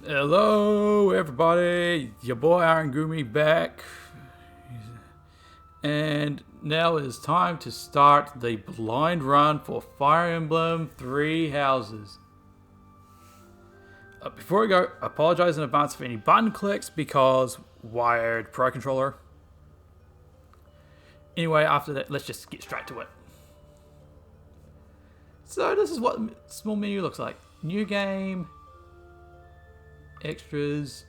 Hello, everybody. Your boy Iron Gumi back, and now it is time to start the blind run for Fire Emblem Three Houses. Before we go, I apologize in advance for any button clicks because wired Pro Controller. Anyway, after that, let's just get straight to it. So this is what the small menu looks like. New game, extras,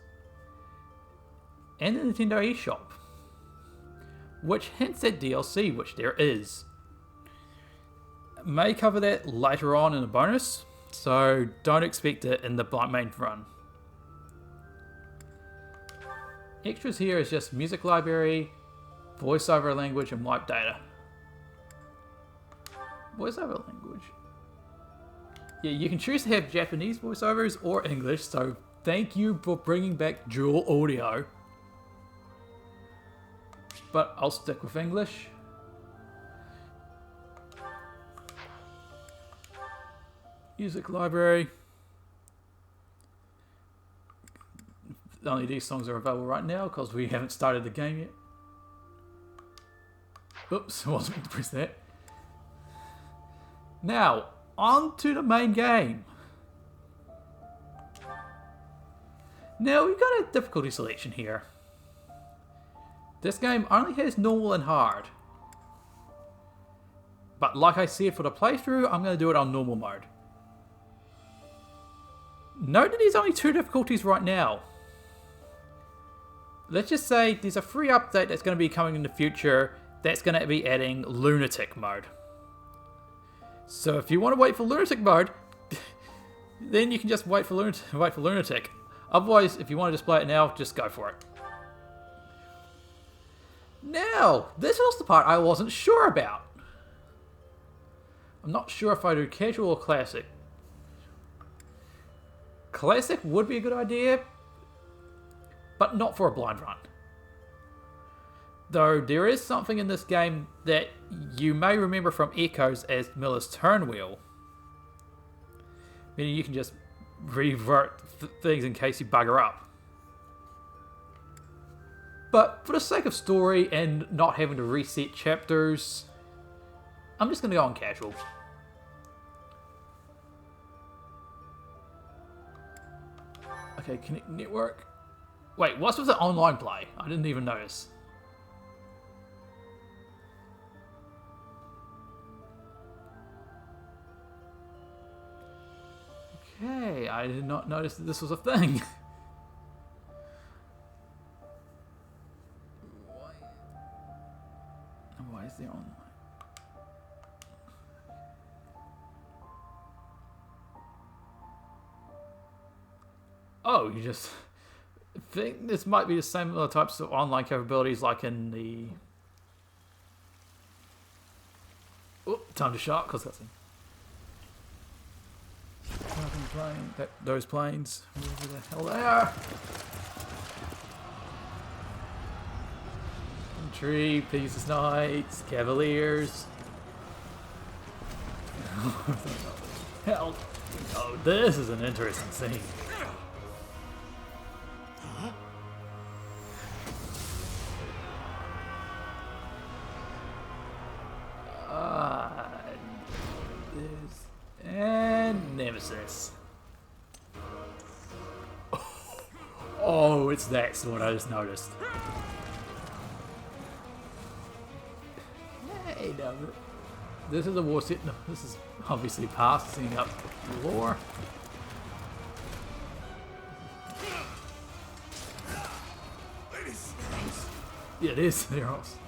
and the Nintendo eShop, which hints at DLC, which there is. May cover that later on in a bonus, so don't expect it in the main run. Extras here is just music library, voiceover language, and wipe data. Voiceover language. Yeah, you can choose to have Japanese voiceovers or English, so thank you for bringing back dual audio. But I'll stick with English. Music library. Only these songs are available right now because we haven't started the game yet. Oops, I wasn't meant to press that. Now, on to the main game. Now, we've got a difficulty selection here. This game only has normal and hard. But like I said, for the playthrough, I'm going to do it on normal mode. Note that there's only 2 difficulties right now. Let's just say there's a free update that's going to be coming in the future that's going to be adding Lunatic mode. So if you want to wait for Lunatic mode, then you can just wait for Lunatic. Otherwise, if you want to just play it now, just go for it. Now, this was the part I wasn't sure about. I'm not sure if I do casual or classic. Classic would be a good idea, but not for a blind run. Though there is something in this game that you may remember from Echoes as Miller's turn wheel. Meaning you can just revert things in case you bugger up. But for the sake of story and not having to reset chapters, I'm just going to go on casual. Okay, connect network. Wait, what's with the online play? I didn't even notice. Okay, I did not notice that this was a thing. Why is there online? Oh, you just think this might be the same types of online capabilities like in the... Oh, time to shot, because that's in. Plane, those planes, wherever the hell they are. Infantry, Pegasus Knights, Cavaliers. Hell, oh, this is an interesting scene. And Nemesis. Oh, it's that sword I just noticed. Hey, now, this is a war set. No, this is obviously past, setting up the war. Yeah, it is. They're awesome.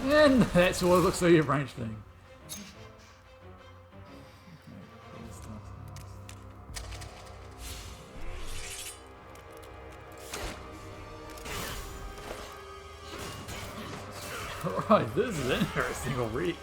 And that's what it looks like a range thing. Alright, this is interesting already.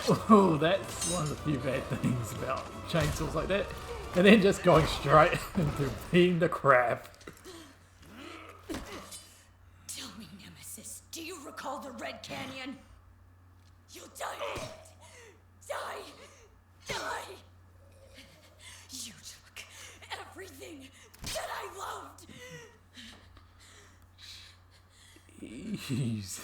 Oh, that's one of the few bad things about chainsaws like that. And then just going straight into being the crap. Tell me, Nemesis, do you recall the Red Canyon? You'll die. Die. You took everything that I loved. Jeez.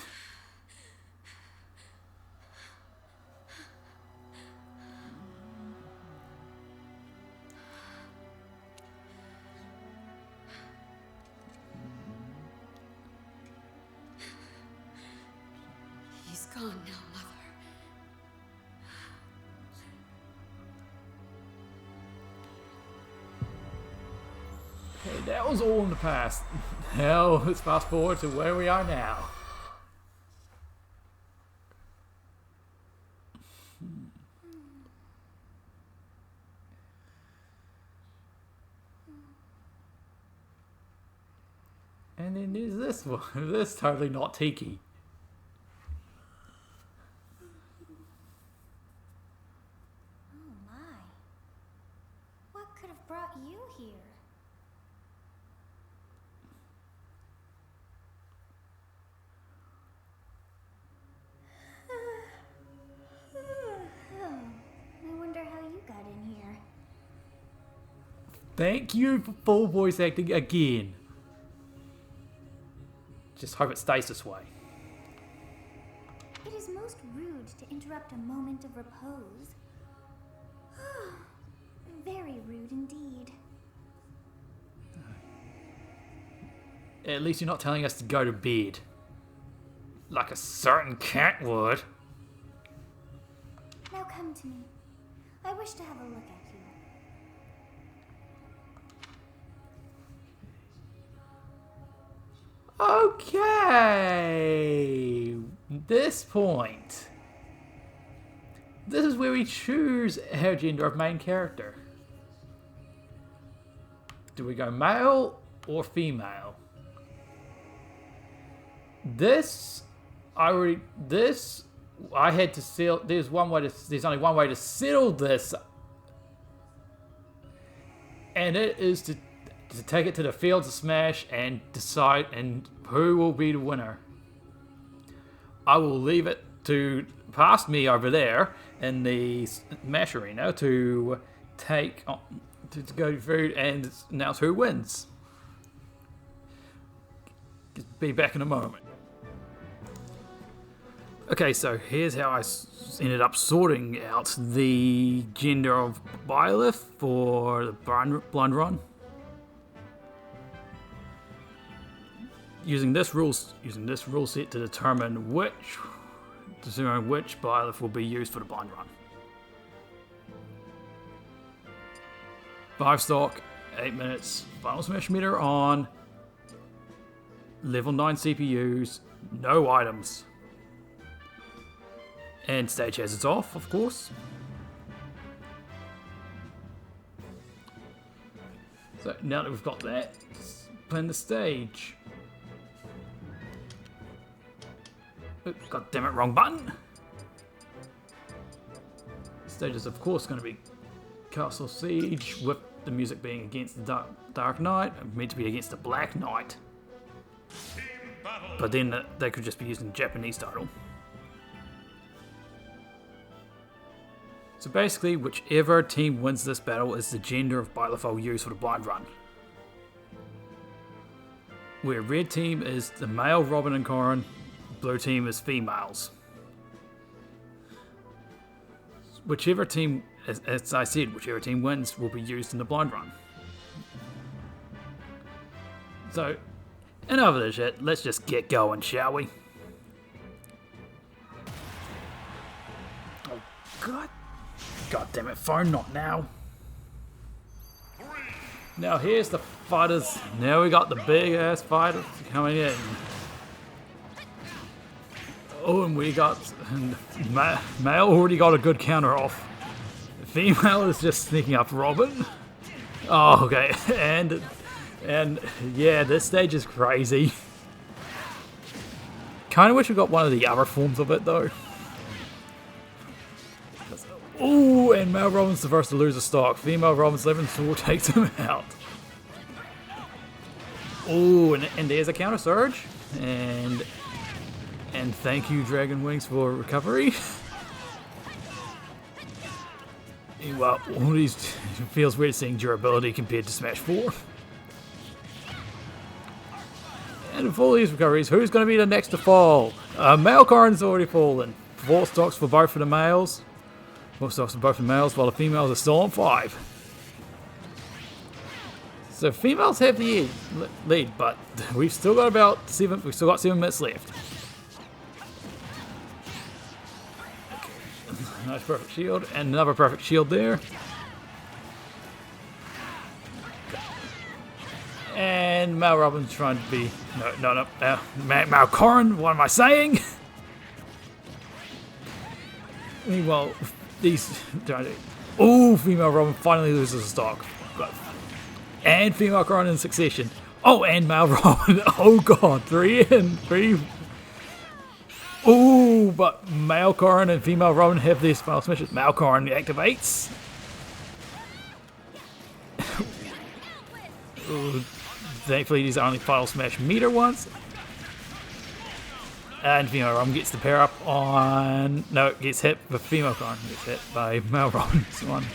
He's gone now, Mother. Okay, that was all in the past. Now let's fast forward to where we are now. And then there's this one. This is totally not tiki. Oh my. What could have brought you here? Oh, I wonder how you got in here. Thank you for full voice acting again. Just hope it stays this way. It is most rude to interrupt a moment of repose. Very rude indeed. At least you're not telling us to go to bed. Like a certain cat would. Now come to me. I wish to have a look at you. Okay. This point. This is where we choose our gender of main character. Do we go male or female? I had to settle. There's only one way to settle this, and it is to take it to the fields of Smash and decide who will be the winner. I will leave it to past me over there in the Smash arena to go through and announce who wins. Be back in a moment. Okay, so here's how I ended up sorting out the gender of Byleth for the blind run. Using this rule set to determine which Byleth will be used for the blind run. 5 stock, 8 minutes, final smash meter on, level 9 CPUs, no items. And stage hazards off, of course. So now that we've got that, let's plan the stage. Oops, God damn it, wrong button. Stage is of course going to be Castle Siege, with the music being against the Dark Knight, meant to be against the Black Knight. But then they could just be using the Japanese title. So basically, whichever team wins this battle is the gender of Byleth I'll use for the blind run. Where red team is the male Robin and Corrin, blue team is females. Whichever team, as I said, whichever team wins will be used in the blind run. So, enough of this shit, let's just get going, shall we? Oh, God damn it, phone, not now. Now here's the fighters. Now we got the big ass fighters coming in. Oh, and we got male already got a good counter off. Female is just sneaking up Robin. Oh, okay, and yeah, this stage is crazy. Kind of wish we got one of the other forms of it though. Ooh, and male Robin's the first to lose a stock. Female Robin's 11 sword takes him out. Ooh, and there's a counter surge. And thank you, Dragon Wings, for recovery. Well, one of these feels weird seeing durability compared to Smash 4. And with all these recoveries, who's going to be the next to fall? Male Corrin's already fallen. 4 stocks for both of the males. 4 stocks for both of the males, while the females are still on 5. So females have the lead, but we've still got about 7. We've still got 7 minutes left. Nice perfect shield, and another perfect shield there. And Mal Robin's trying to be... No. Mal Corrin, what am I saying? Meanwhile, these... Ooh, female Robin finally loses a stock. And female Corrin in succession. Oh, and Mal Robin. Oh god, 3 in. 3... Ooh, but male Corrin and female Robin have these final smashes. Male Corrin activates. Ooh, thankfully, these are only final smash meter ones. And female Robin gets the pair up on. No, it gets hit. The female Corrin gets hit by male Robin's one.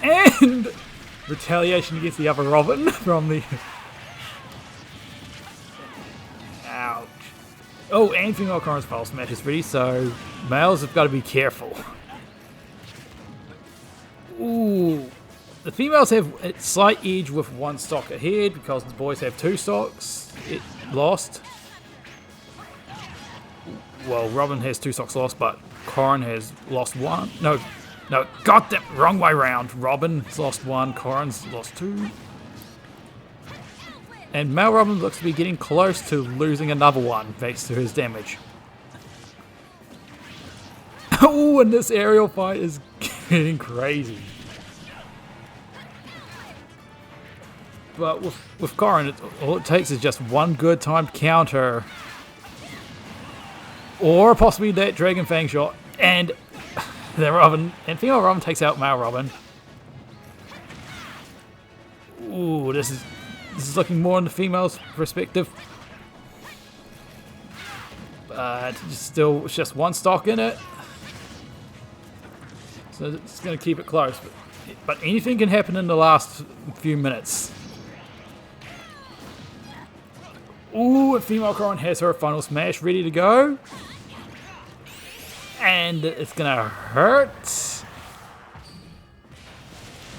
And retaliation against the other Robin from the. Ouch. Oh, and female Corrin's pulse match is ready, so males have got to be careful. Ooh. The females have a slight edge with 1 stock ahead because the boys have 2 stocks lost. Well, Robin has 2 stocks lost, but Corrin has lost 1. No, got that wrong way round. Robin's lost 1, Corrin's lost 2. And male Robin looks to be getting close to losing another one thanks to his damage. Oh, and this aerial fight is getting crazy. But with Corrin, all it takes is just 1 good timed counter. Or possibly that Dragon Fang shot. And the Robin, and female Robin takes out male Robin. Ooh, this is looking more in the female's perspective. But still, it's just 1 stock in it. So it's going to keep it close. But anything can happen in the last few minutes. Ooh, and female Corrin has her final smash ready to go. And it's going to hurt.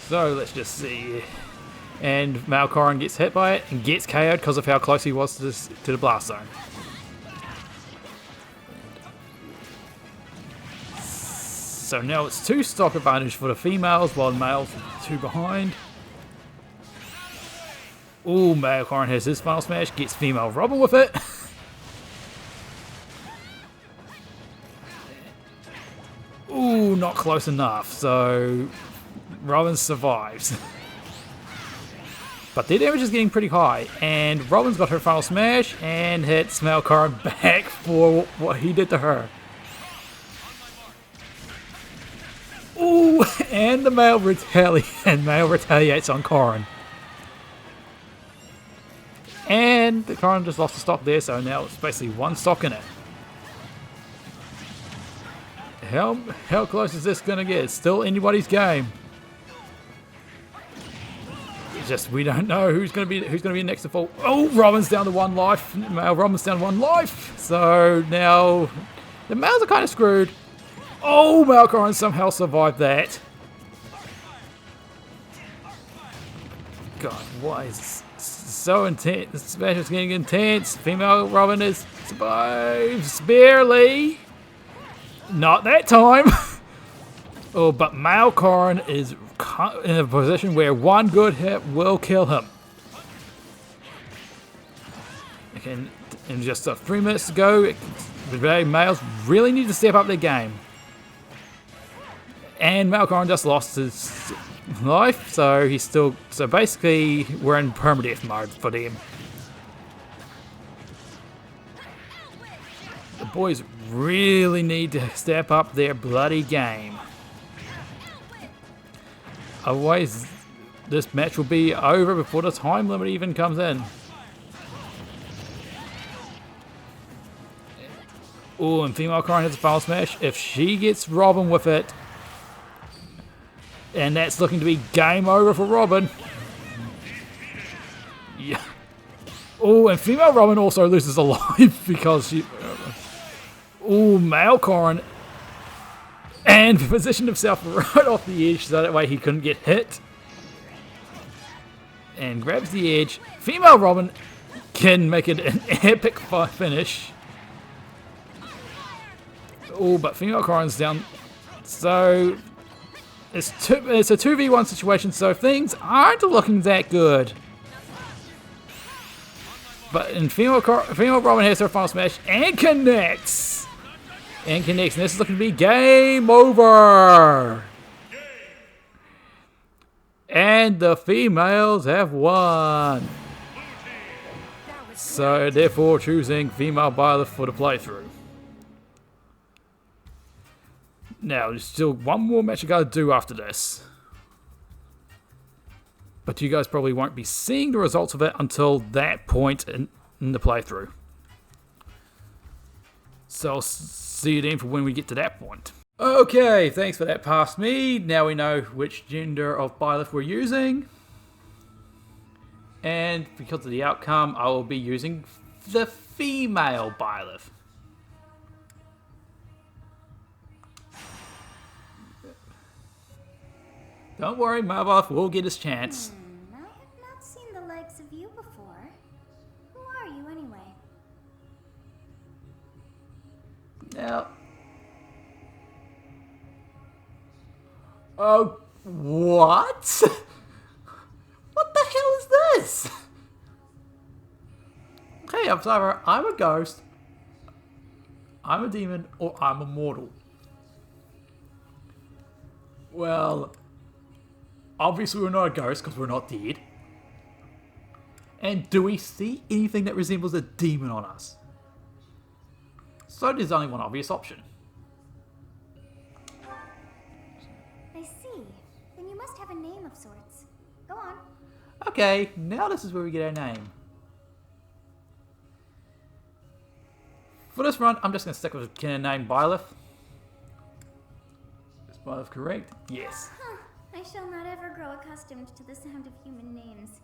So let's just see. And male Corrin gets hit by it and gets KO'd because of how close he was to the blast zone. So now it's 2 stock advantage for the females while the males are 2 behind. Ooh, male Corrin has his final smash, gets female Robin with it. Ooh, not close enough, so Robin survives. But their damage is getting pretty high, and Robin's got her final smash and hits male Corrin back for what he did to her. Ooh, and the male retaliates on Corrin. And the Corrin just lost a stock there, so now it's basically 1 stock in it. How close is this gonna get? It's still anybody's game. It's just we don't know who's gonna be next to fall. Oh, Robin's down to 1 life. Robin's down to 1 life. So now the males are kind of screwed. Oh, male Corrin somehow survived that. God, why is this so intense? This match is getting intense. Female Robin is survives barely. Not that time. Oh, but male Corrin is in a position where 1 good hit will kill him. Okay, in just 3 minutes to go, the males really need to step up their game. And male Corrin just lost his life, so he's still. So basically, we're in permadeath mode for them. The boys really need to step up their bloody game. Otherwise, this match will be over before the time limit even comes in. Oh, and female Karin hits a final smash. If she gets Robin with it, and that's looking to be game over for Robin. Yeah. Oh, and female Robin also loses a life because she... Oh, male Karin. And positioned himself right off the edge so that way he couldn't get hit. And grabs the edge. Female Robin can make it an epic finish. Oh, but female Karin's down. So it's a 2v1 situation, so things aren't looking that good. But in female Robin has her final smash and connects. And connects, and this is looking to be game over. And the females have won. So therefore choosing female Byleth for the playthrough. Now, there's still one more match I gotta do after this. But you guys probably won't be seeing the results of it until that point in the playthrough. So I'll see you then for when we get to that point. Okay, thanks for that past me. Now we know which gender of Byleth we're using. And because of the outcome, I will be using the female Byleth. Don't worry, Mabeth will get his chance. I have not seen the likes of you before. Who are you anyway? Now... Oh, what? What the hell is this? Okay, I'm sorry, I'm a ghost, I'm a demon, or I'm immortal. Well... Obviously we're not a ghost because we're not dead. And do we see anything that resembles a demon on us? So there's only one obvious option. I see. Then you must have a name of sorts. Go on. Okay, now this is where we get our name. For this run, I'm just going to stick with a canon name, Byleth. Is Byleth correct? Yes. Huh. I shall not ever grow accustomed to the sound of human names.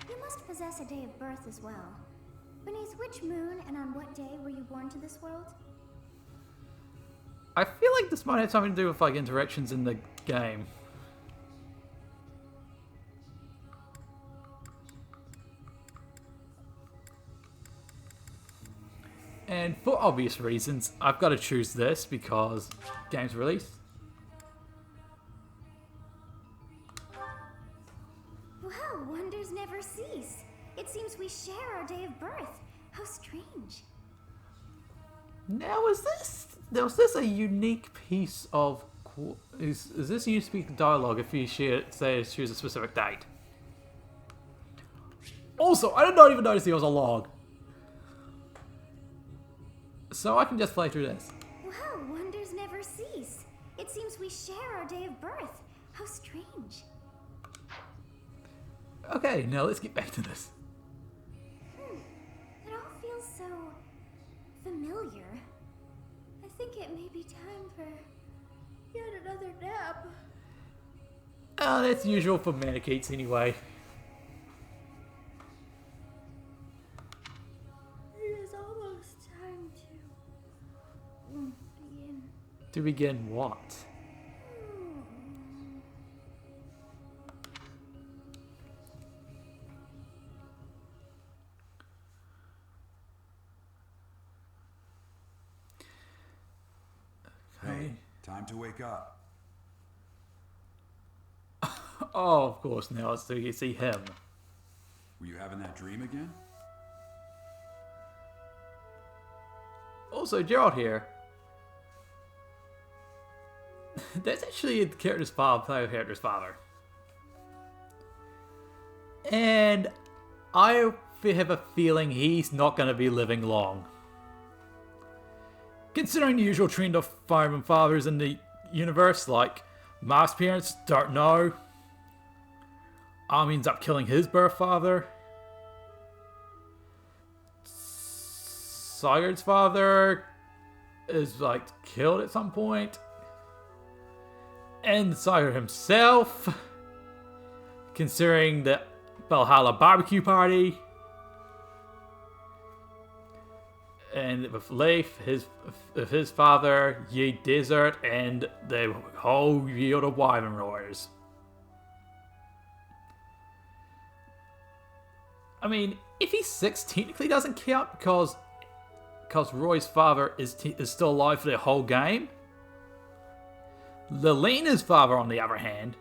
You must possess a day of birth as well. Beneath which moon and on what day were you born to this world? I feel like this might have something to do with like interactions in the game. And for obvious reasons, I've got to choose this because game's released. Well, wonders never cease. It seems we share our day of birth. How strange. Now, was this a unique piece of... Is this a unique piece of dialogue if you choose a specific date? Also, I did not even notice there was a log. So I can just play through this. Well, wonders never cease. It seems we share our day of birth. How strange. Okay, now let's get back to this. It all feels so familiar. I think it may be time for yet another nap. Oh, that's usual for Manicates anyway. It is almost time to begin. To begin what? Hey, time to wake up. Oh, of course, now it's so you see him. Were you having that dream again? Also, Gerald here. That's actually a character's father, player character's father. And I have a feeling he's not going to be living long. Considering the usual trend of fireman fathers in the universe, like Mark's parents don't know. Armin ends up killing his birth father. Sigurd's father is like killed at some point. And Sigurd himself, considering the Valhalla barbecue party. And with Leif, his father, Ye Desert, and the whole yield of Wyvern Warriors. I mean, if he's 6, technically doesn't count because Roy's father is still alive for the whole game. Lelena's father, on the other hand,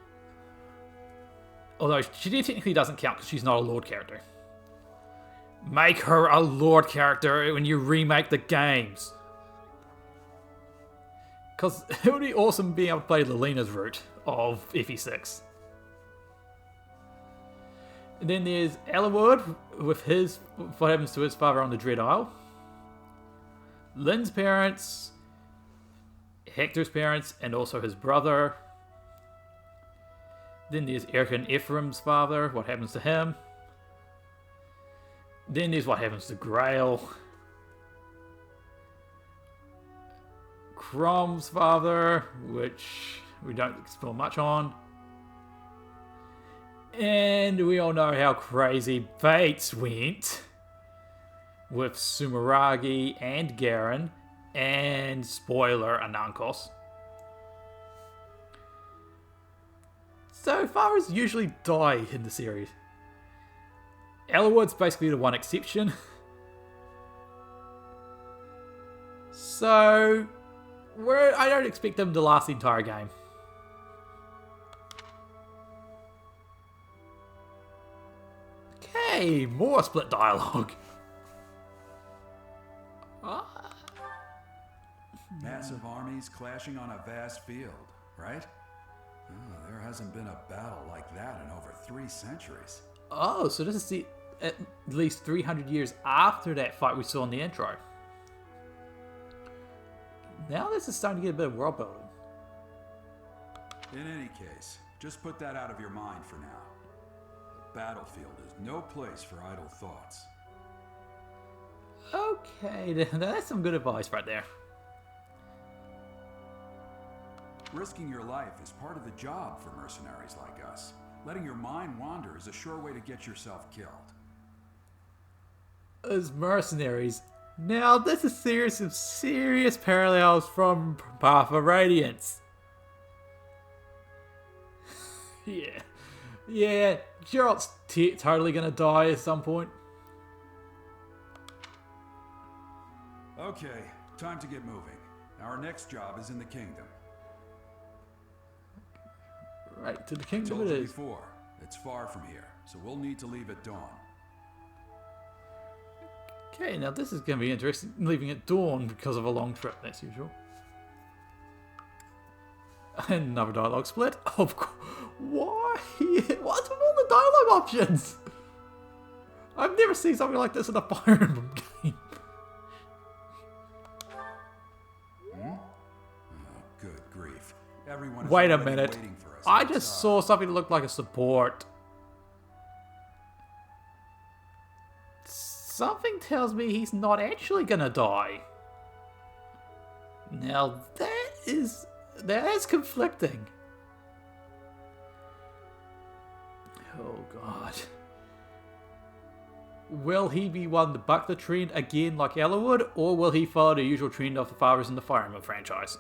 although she technically doesn't count because she's not a Lord character. Make her a Lord character when you remake the games. Because it would be awesome being able to play Lelena's route of FE6. And then there's Eliwood with what happens to his father on the Dread Isle. Lynn's parents, Hector's parents, and also his brother. Then there's Eric and Ephraim's father, what happens to him. Then there's what happens to Grail. Crom's father, which we don't explore much on. And we all know how crazy Fates went with Sumeragi and Garen and, spoiler, Anankos. So fathers usually die in the series. Eliwood's basically the one exception. So, I don't expect them to last the entire game. Okay, more split dialogue. Massive armies clashing on a vast field, right? Oh, there hasn't been a battle like that in over 3 centuries. Oh, so this is at least 300 years after that fight we saw in the intro. Now this is starting to get a bit of world building. In any case, just put that out of your mind for now. The battlefield is no place for idle thoughts. Okay, that's some good advice right there. Risking your life is part of the job for mercenaries like us. Letting your mind wander is a sure way to get yourself killed. As mercenaries, now this is some serious parallels from Path of Radiance. Yeah, Geralt's totally gonna die at some point. Okay, time to get moving. Our next job is in the kingdom. Right, to the kingdom Told it you is. before, it's far from here, so we'll need to leave at dawn. Okay, now this is going to be interesting, leaving at dawn because of a long trip, as usual. Another dialogue split. Of course. Why? What's with all the dialogue options? I've never seen something like this in a Fire Emblem game. Oh, good grief. Everyone is Wait a already minute. waiting for us I just outside. saw something that looked like a support. Something tells me he's not actually gonna die. Now that is conflicting. Oh god. Will he be one to buck the trend again like Eliwood, or will he follow the usual trend of the fathers in the Fire Emblem franchise?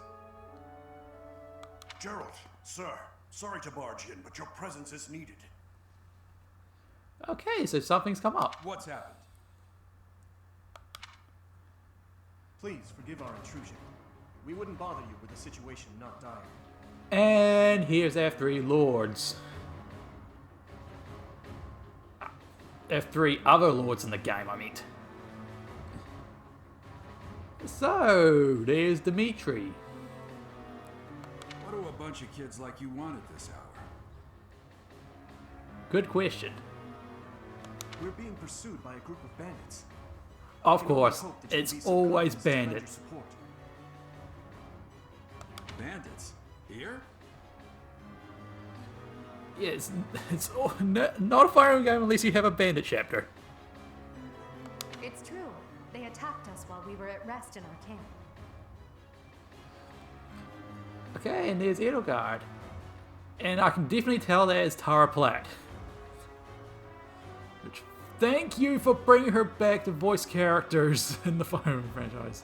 Geralt, sir, sorry to barge in, but your presence is needed. Okay, so something's come up. What's happened? Please forgive our intrusion. We wouldn't bother you with a situation not dire. And here's our 3 lords. There are 3 other lords in the game, I meant. So, there's Dimitri. What do a bunch of kids like you want at this hour? Good question. We're being pursued by a group of bandits. Of We can only course, hope that you'll it's be so always kind as to lend your bandits. support. Bandits? Here? Yeah, it's not a firing game unless you have a bandit chapter. It's true. They attacked us while we were at rest in our camp. Okay, and there's Edelgard. And I can definitely tell that is Tara Platt. Which, thank you for bringing her back to voice characters in the Fire Emblem franchise.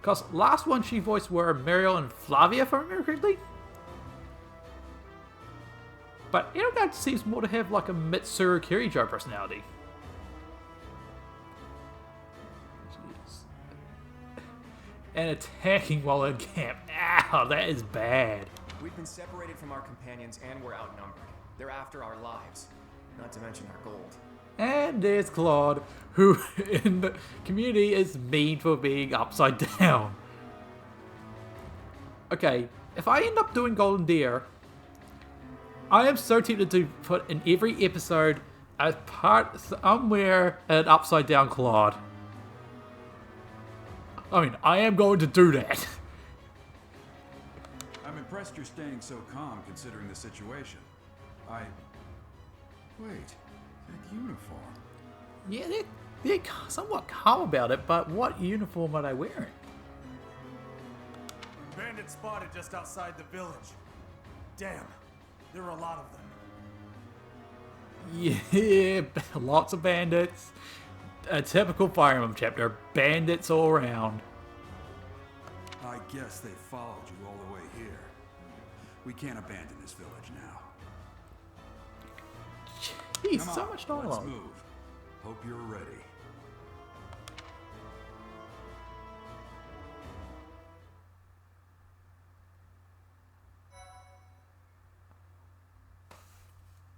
Because last one she voiced were Mariel and Flavia, if I remember correctly. But Edelgard seems more to have like a Mitsuru Kirijo personality. Jeez. And attacking while in camp. Ow, that is bad. We've been separated from our companions and we're outnumbered. They're after our lives, not to mention our gold. And there's Claude, who in the community is mean for being upside down. Okay, if I end up doing Golden Deer, I am so tempted to put in every episode as part somewhere an upside down Claude. I mean, I am going to do that. I'm impressed you're staying so calm considering the situation. Wait, that uniform. Yeah, they're somewhat calm about it, but what uniform are they wearing? Bandits spotted just outside the village. Damn, there are a lot of them. Yeah, lots of bandits. A typical Fire Emblem chapter. Bandits all around. I guess they followed you all the way here. We can't abandon this village now. Jeez, Come so on, much dialogue. Let's move. Hope you're ready.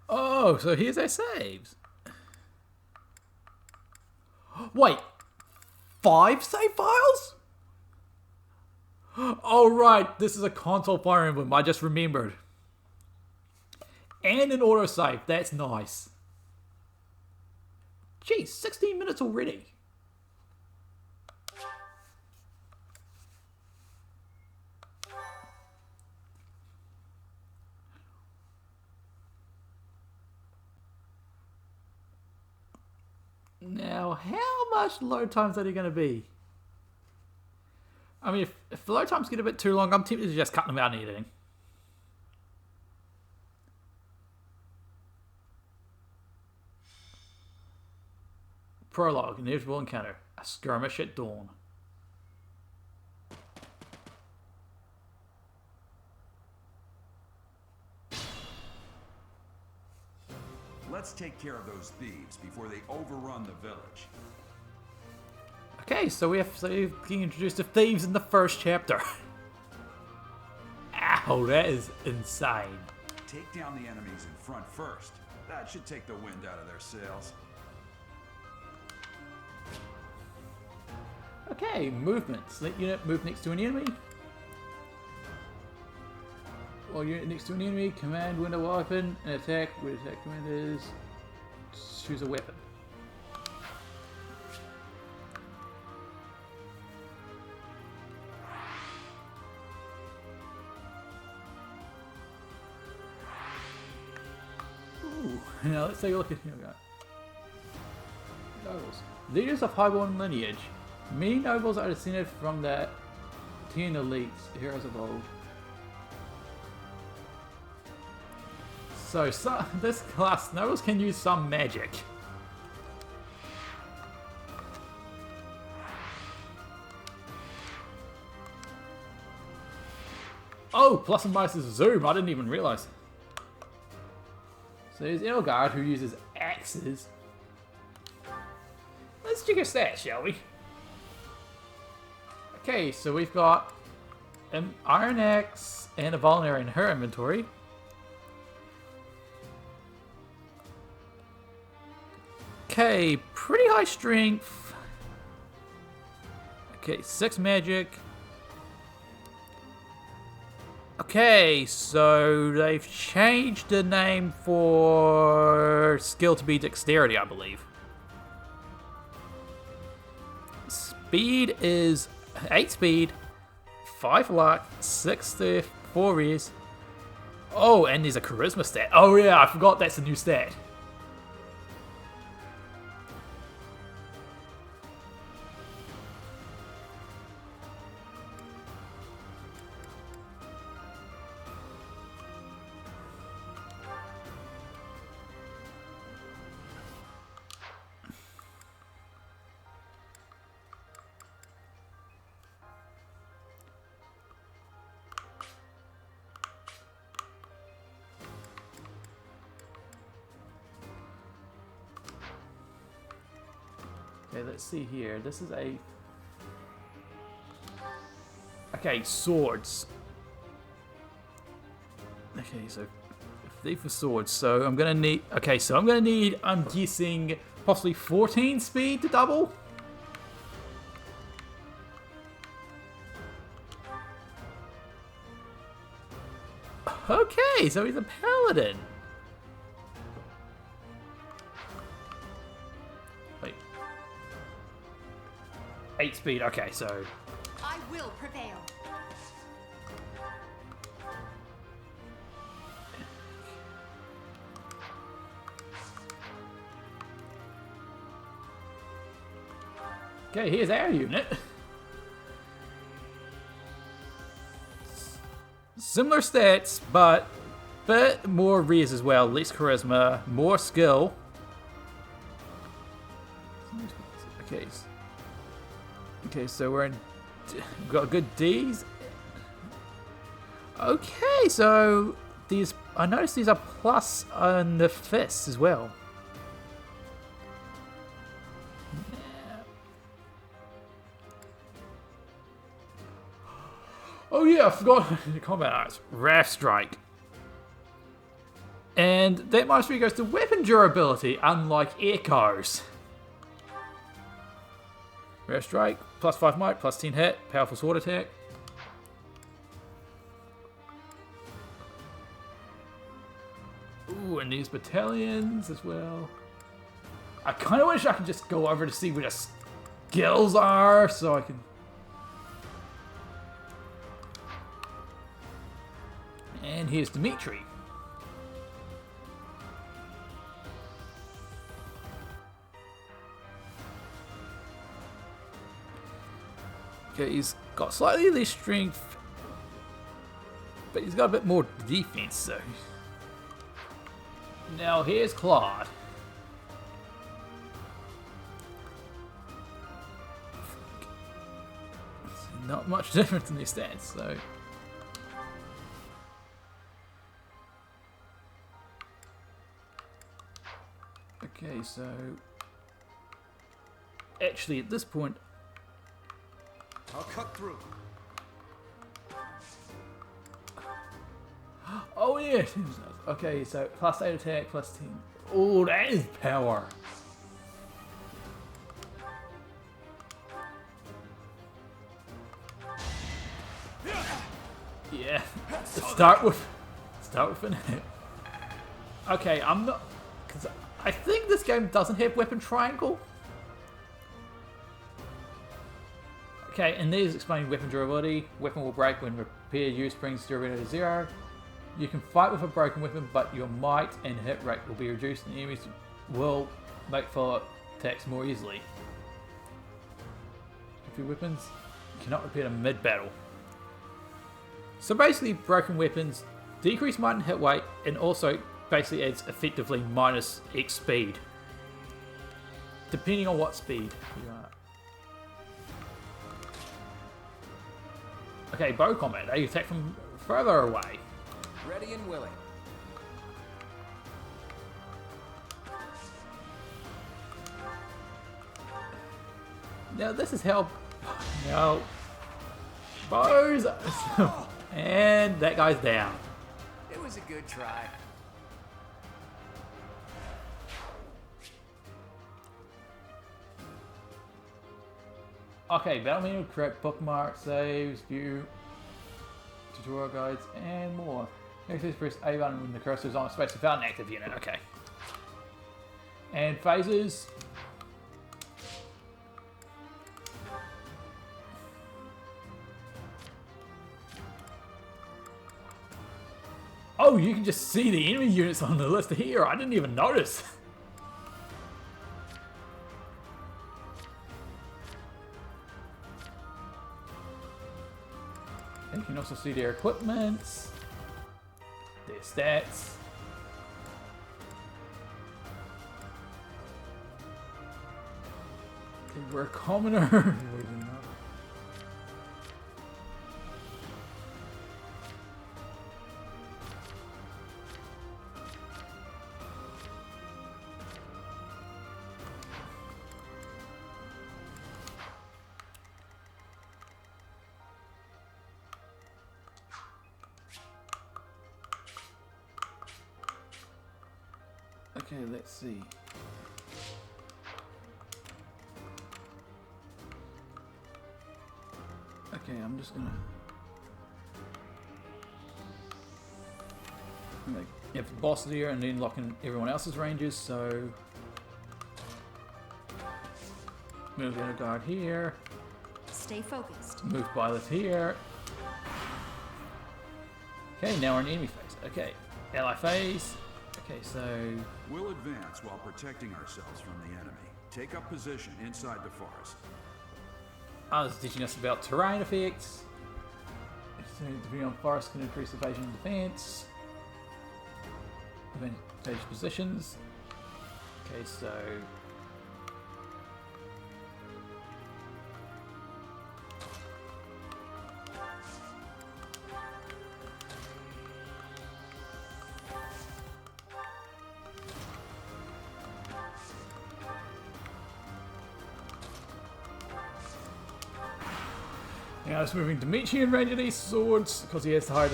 Oh, so here's our saves. Wait, 5 save files? Oh right, this is a console Fire Emblem, I just remembered. And an autosave, that's nice. Geez, 16 minutes already. Now, how much load times are they going to be? I mean, if the load times get a bit too long, I'm tempted to just cut them out in editing. Prologue, inevitable encounter, a skirmish at dawn. Let's take care of those thieves before they overrun the village. Okay, so we have being introduced to thieves in the first chapter. Ow, that is insane. Take down the enemies in front first. That should take the wind out of their sails. Okay, movement. Select unit, move next to an enemy. While unit next to an enemy, command window weapon, and attack with attack command is choose a weapon. Ooh, now let's take a look at here we go. Nobles. Leaders of highborn lineage. Many nobles are descended from the 10 elites, heroes of old. So, this class, nobles can use some magic. Oh, plus and minus is zoom, I didn't even realize. So there's Edelgard, who uses axes. Let's check her stats, shall we? Okay, so we've got an Iron Axe and a Vulnerary in her inventory. Okay, pretty high strength. Okay, 6 magic. Okay, so they've changed the name for skill to be dexterity, I believe. Speed is 8 speed, 5 luck, 6 theft, 4 res. Oh, and there's a charisma stat. Oh yeah, I forgot that's a new stat. Okay, let's see here. This is a... Okay, swords. Okay, so thief for swords. So I'm gonna need... Okay, so I'm gonna need, I'm guessing, possibly 14 speed to double? Okay, so he's a paladin. Wait. 8 speed, okay, so... I will prevail. Okay, here's our unit. Similar stats, but bit more res as well. Less charisma, more skill. Okay. Okay, so we're in... We've got good Ds. Okay, so these... I noticed these are plus on the fists as well. Oh yeah, I forgot the combat arts. Wrath Strike. And that minus 3 goes to weapon durability, unlike Echoes. Wrath Strike, plus 5 might, plus 10 hit, powerful sword attack. Ooh, and these battalions as well. I kind of wish I could just go over to see where the skills are, so I can... And here's Dimitri. Okay, he's got slightly less strength, but he's got a bit more defense, so... Now here's Claude. Not much difference in their stats, so... Okay, so... Actually, at this point... I'll cut through. Oh yeah! Okay, so plus 8 attack, plus 10. Oh, that is power! Yeah. Start with an hit. Okay, I'm not... Because I think this game doesn't have weapon triangle. Okay, and these explaining weapon durability. Weapon will break when repaired use brings durability to 0. You can fight with a broken weapon, but your might and hit rate will be reduced, and enemies will make follow-up attacks more easily. If your weapons cannot repair them mid-battle. So basically, broken weapons decrease might and hit weight, and also basically adds effectively minus X speed, depending on what speed you are. Okay, bow combat. They attack from further away. Ready and willing. Now this is how... Now... Bows... And that guy's down. It was a good try. Okay, battle menu, correct bookmark, saves, view, tutorial guides, and more. Next is press A button when the cursor is on a space without an active unit. Okay. And phases. Oh, you can just see the enemy units on the list here. I didn't even notice. And you can also see their equipments, their stats. Okay, we're a commoner. Okay, let's see. Okay, I'm just gonna like have the boss there and then lock in everyone else's ranges, so move the inner guard here, Stay focused. move Violet here. Okay, now we're in enemy phase. Okay, ally phase. Okay, so We'll advance while protecting ourselves from the enemy. Take up position inside the forest. I was teaching us about terrain effects. So depending on forest can increase evasion and defense. Advantage positions. Okay, so now it's moving Dimitri in range of these swords because he has the higher.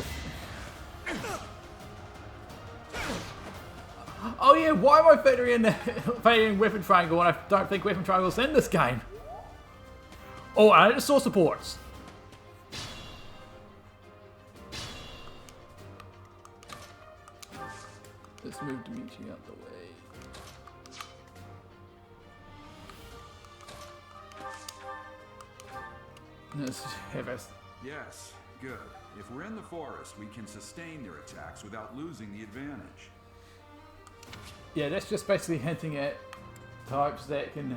Oh yeah, why am I favoring weapon triangle when I don't think weapon triangle's in this game? Oh, and I just saw supports. Let's move Dimitri out the way. Let's have us. Yes, good. If we're in the forest, we can sustain their attacks without losing the advantage. Yeah, that's just basically hinting at types that can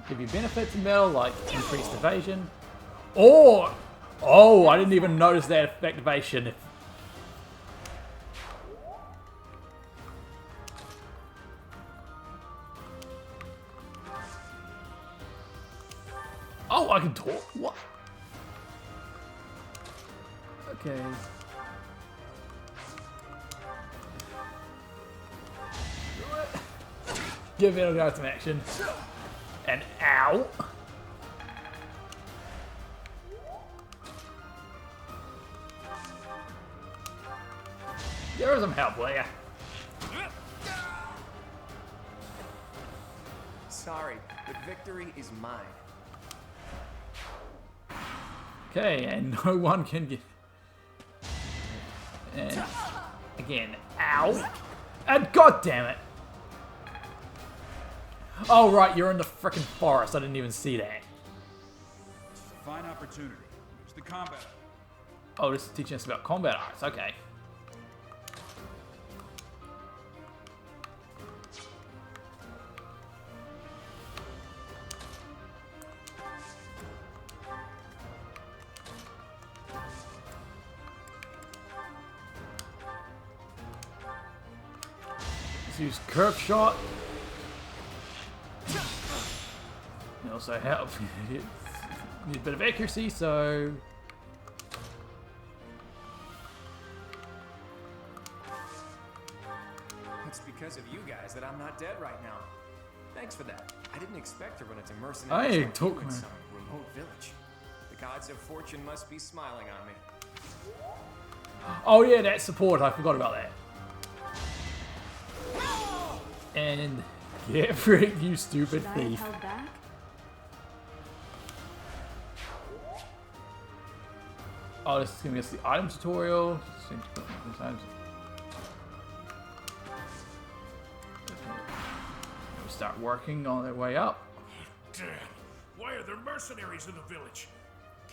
give you benefits in battle, like increased evasion. Or, oh, I didn't even notice that activation. Oh, I can talk. What? Okay. Give it a some action. And ow! Give her some help, will ya? Sorry, but victory is mine. Okay, and no one can get. And again, ow! And god damn it! Oh right, you're in the frickin' forest. I didn't even see that. Fine opportunity. Use the combat. Oh, this is teaching us about combat arts. Okay. Let's use curve shot. It also helps. Need a bit of accuracy, so It's because of you guys that I'm not dead right now. Thanks for that. I didn't expect to run into mercenaries Hey, like you talk, in man. some remote village. The gods of fortune must be smiling on me. oh yeah, that support. I forgot about that. And get rid, you stupid Should I have thief. held back? Oh, this is gonna be the item tutorial. Seems to put it times. Okay. We'll start working on their way up. Damn, why are there mercenaries in the village?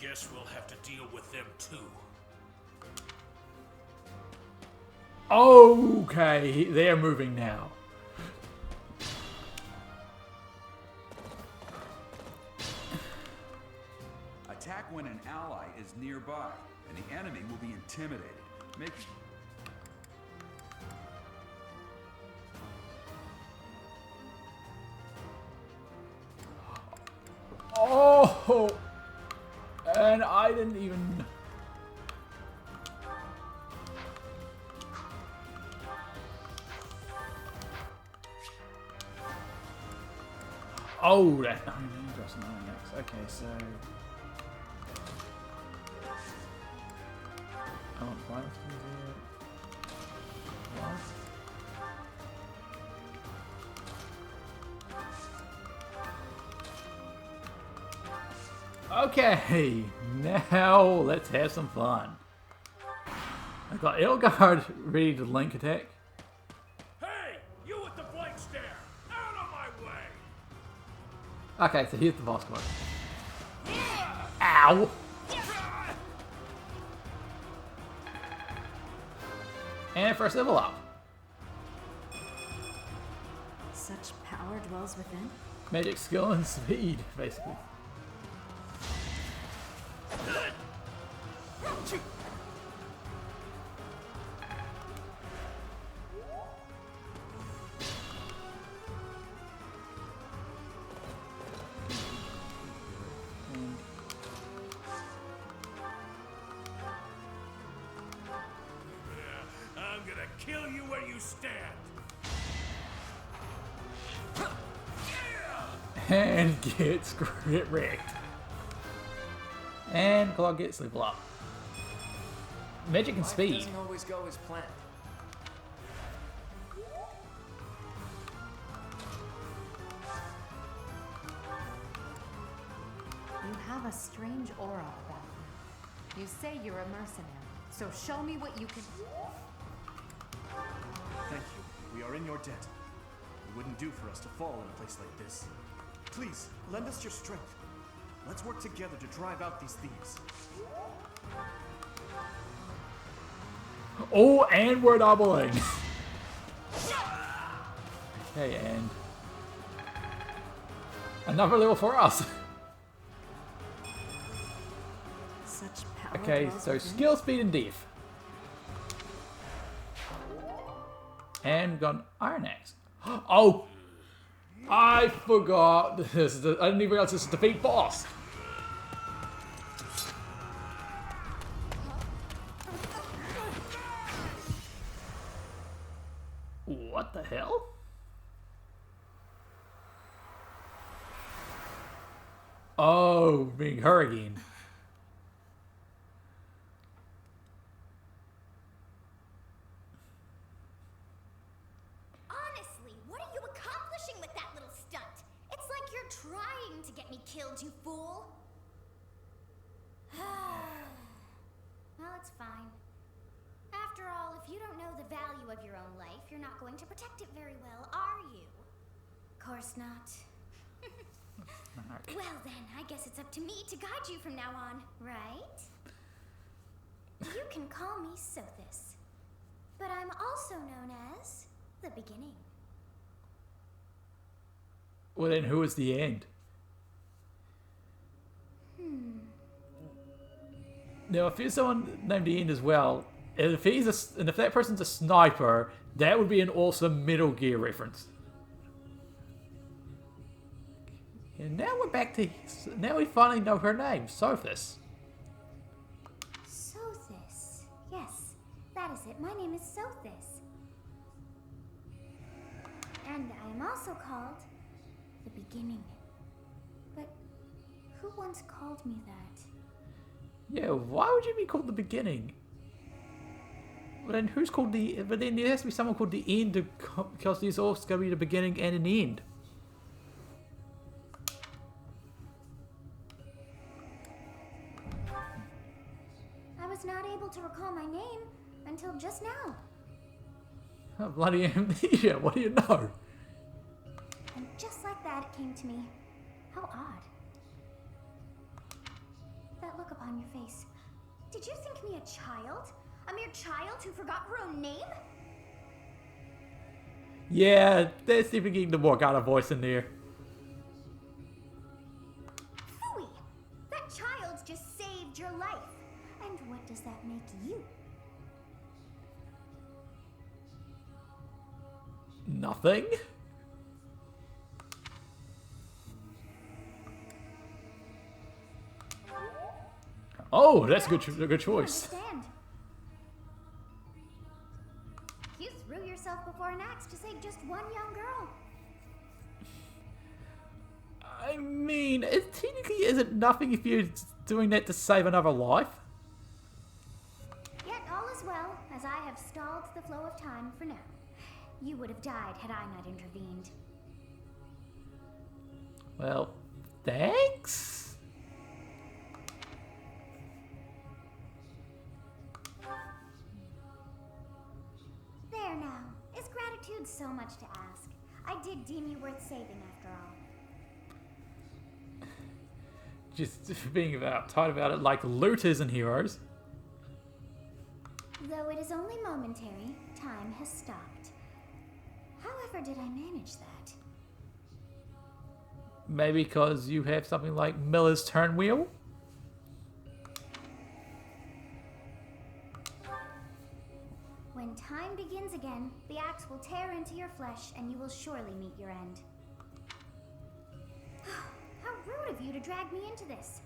Guess we'll have to deal with them too. Okay, they're moving now. Attack when an ally is nearby, and the enemy will be intimidated. Make Oh, and I didn't even. Oh, that. Oh, interesting. Next. Okay, so. Oh, what? Okay, now let's have some fun. I've got Elgard ready to link attack. Hey, you with the blank stare! Out of my way! Okay, so here's the boss card. Ow! And first level up. Such power dwells within. Magic skill and speed, basically. I'm gonna kill you where you stand! And get wrecked. And Clog gets level up. Magic and Life speed. doesn't always go as planned. You have a strange aura about you. You say you're a mercenary, so show me what you can. Thank you. We are in your debt. It wouldn't do for us to fall in a place like this. Please, lend us your strength. Let's work together to drive out these thieves. Oh, and we're doubling. Okay, and another level for us. Such power Okay, dwells so within. skill, speed, and def. And got Iron Axe. Oh, I forgot. This is I didn't even realize this is defeat boss. What the hell? Oh, being her again. Honestly, what are you accomplishing with that little stunt? It's like you're trying to get me killed, you fool. Well, it's fine. After all, if you don't know the value of your own life, you're not going to protect it very well, are you? Of course not. Well then, I guess it's up to me to guide you from now on, right? You can call me Sothis, but I'm also known as the Beginning. Well, then who is the end? Now, if there's someone named the end as well, and if that person's a sniper, that would be an awesome Metal Gear reference. And now we're back to. Now we finally know her name, Sothis. Sothis. Yes, that is it. My name is Sothis. And I am also called the Beginning. But who once called me that? Yeah, why would you be called the Beginning? Well, then who's called the? But then there has to be someone called the End because there's also going to be the beginning and an end. I was not able to recall my name until just now. Oh, bloody amnesia! What do you know? And just like that, it came to me. How odd. That look upon your face. Did you think me a child? A mere child who forgot her own name? Yeah, there's definitely getting the Morgana voice in there. Phooey! That child just saved your life. And what does that make you? Nothing. Oh, that's a good choice. Understand. You threw yourself before an axe to save just one young girl. I mean, it technically isn't nothing if you're doing that to save another life. Yet all is well, as I have stalled the flow of time for now. You would have died had I not intervened. Well, thanks. There now. Is gratitude so much to ask? I did deem you worth saving after all. Just being tight about it like looters and heroes. Though it is only momentary, time has stopped. However did I manage that? Maybe because you have something like Miller's turn wheel? When time begins again, the axe will tear into your flesh and you will surely meet your end. How rude of you to drag me into this.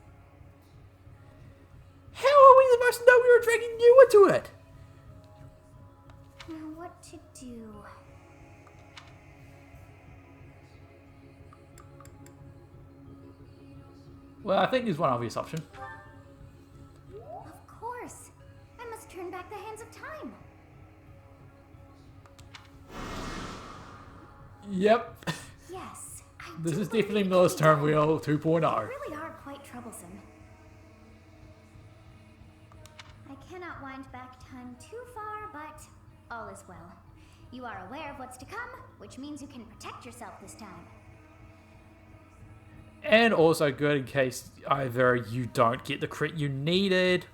How are we supposed to know we were dragging you into it? Now what to do? Well, I think there's one obvious option. Of course. I must turn back the hands of time. Yep. Yes. This do is definitely believe Miller's it turn can wheel be 2.0. done. You really are quite troublesome. I cannot wind back time too far, but all is well. You are aware of what's to come, which means you can protect yourself this time. And also good in case either you don't get the crit you needed,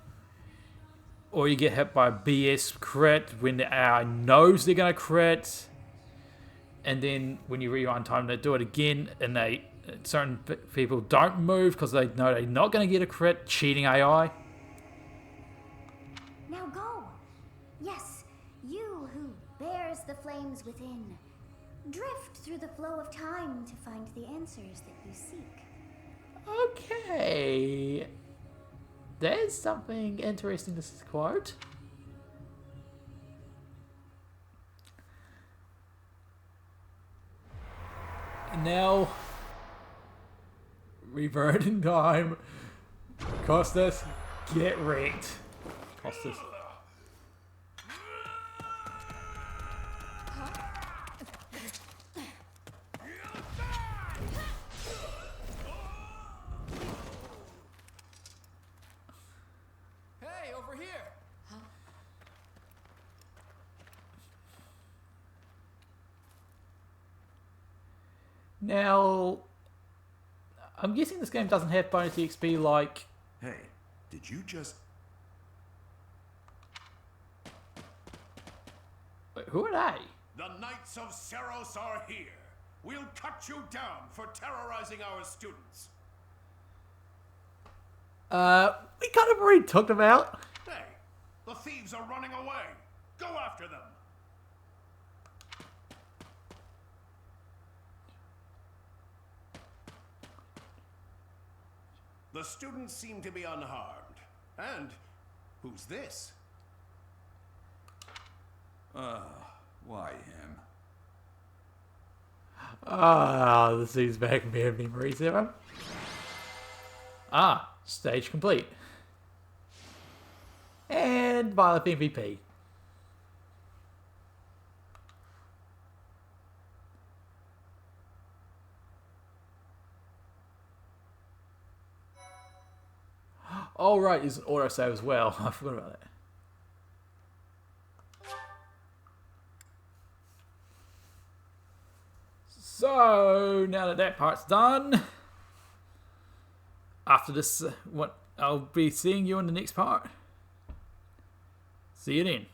or you get hit by a BS crit when the AI knows they're going to crit. And then when you rewind time, they do it again, and certain people don't move because they know they're not going to get a crit, cheating AI. Now go. Yes, you who bears the flames within. Drift through the flow of time to find the answers that you seek. Okay. There's something interesting to this quote. And now, revert in time. Costas, get wrecked. Costas. Hey, over here! Now, I'm guessing this game doesn't have bonus XP like... Hey, did you just... Wait, who are they? The Knights of Seros are here. We'll cut you down for terrorizing our students. We kind of already talked about. Hey, the thieves are running away. Go after them. The students seem to be unharmed. And who's this? Why him? Ah, this is back me of memories there. Ah, stage complete. And Violet MVP. Oh right, there's an autosave as well. I forgot about that. So now that that part's done, after this, what I'll be seeing you in the next part. See you then.